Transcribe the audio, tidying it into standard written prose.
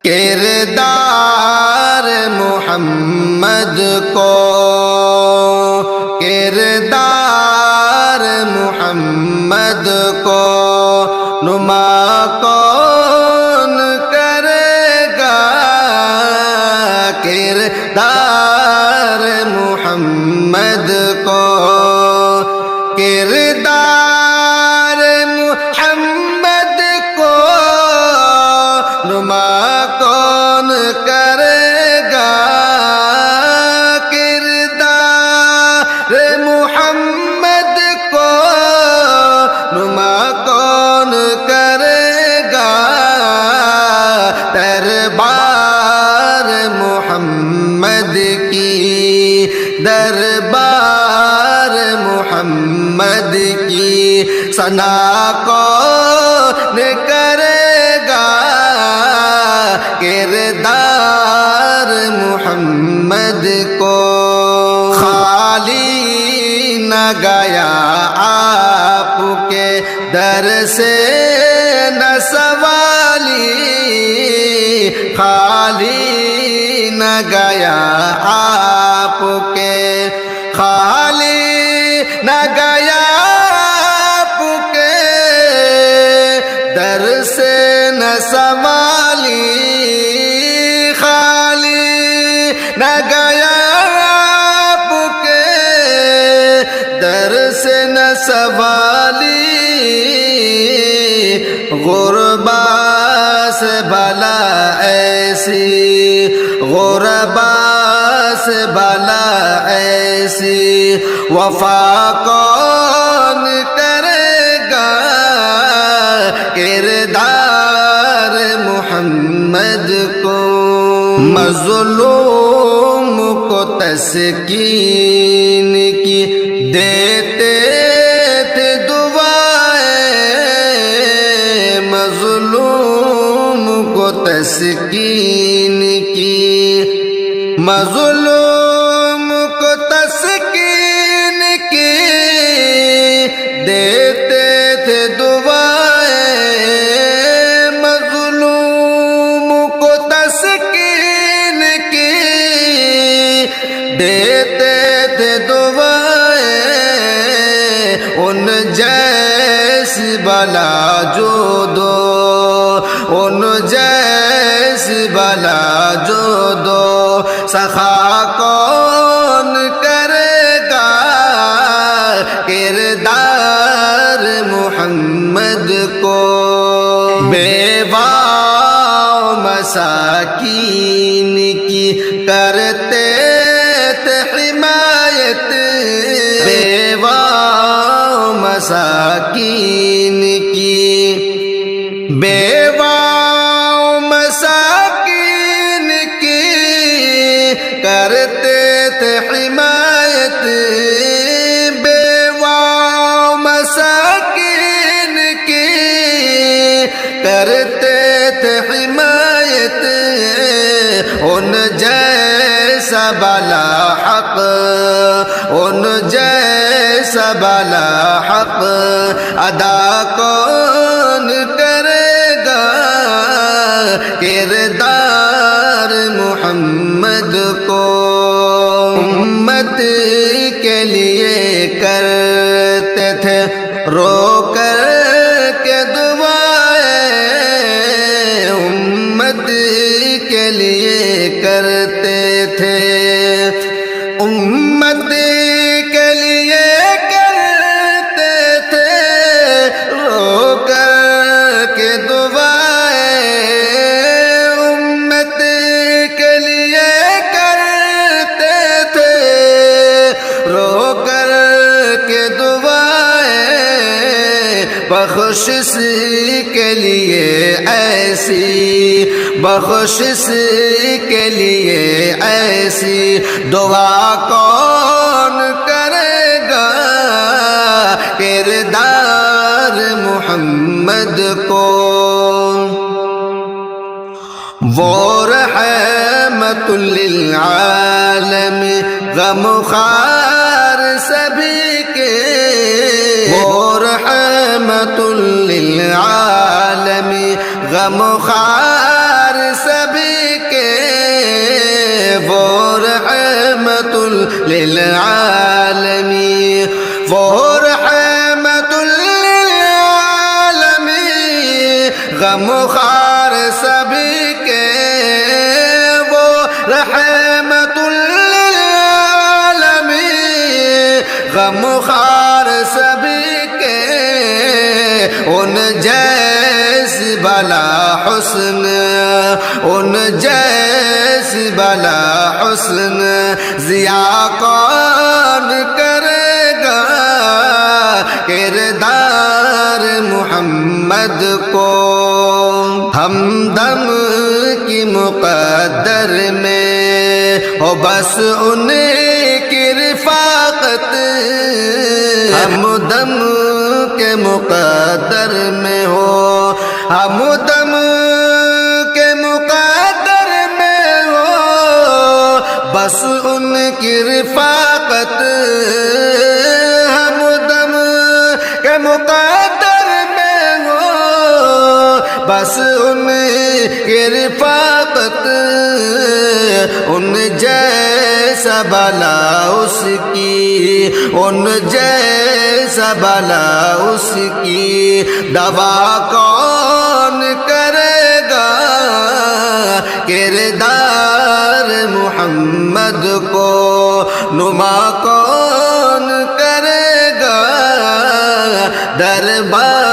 کردار محمد کو، کردار محمد کو نما کون کرے گا، کردار محمد کو، کردار محمد کو نما کون کرے گا، کردار محمد کو نما کون کرے گا، دربار محمد کی، دربار محمد کی ثنا کون کرے گا، کردار محمد کو خالی نہ گیا آپ کے در سے نہ سوالی، خالی نہ گیا آپ کے، خالی نہ گیا آپ کے در سے نہ سوالی، خالی نہ گیا آپ کے در سے نہ سوالی، غربا سے بھلا ایسی، غربا سے بھلا ایسی وفا کون کرے گا، کردار محمد کو مظلوم کو تسکین کی دیتے تھے دعائیں، مظلوم کو تسکین کی، مظلوم کو تسکین کی دیتے تھے دعائیں، مظلوم کو تسکین کی دیتے تھے دعائیں، ان جیسی بلا جو دو، ان جیسی بلا جو دو سخا کون کرے گا، کردار محمد کو بیوہ مساکین کی کرتے تھے حمایت، بیوہ مساکین کی، بیوہ مساکین کی کرتے تھے حمایت، بیوہ مساکین کی کرتے تھے حمایت، ان جیسا بلا حق، ان جیسا بلا حق ادا کون کرے گا، کردار محمد کو امت کے لیے کرتے تھے رو کر کے دعائیں، امت کے لیے کرتے تھے، امت کے لیے کرتے تھے رو کر کے دعائیں، امت کے لیے کرتے تھے رو کر کے دعائیں، بخشش کے لیے ایسی، بخشش کے لیے ایسی دعا کون کرے گا، کردار محمد کو وہ رحمت للعالم غم خوار سبھی کے، وہ رحمت للعالم غم خوار سبھی رحمت للعالمین غم خوار سبھی کے ان جیسی بلا حسن ان جیسی بلا حسن ضیا کون کرے گا کردار محمد کو ہمدم کی مقدر میں ہو بس ان کی رفاقت ہمدم کے مقدر میں ہو ہمدم کے مقدر میں ہو بس ان کی رفاقت ہمدم کے مقدر میں ہو بس ان کی رفاقت ان جیسا بلا اس کی ان جیسا بلا اس کی دوا کون کرے گا کردار محمد کو نما کون کرے گا دربار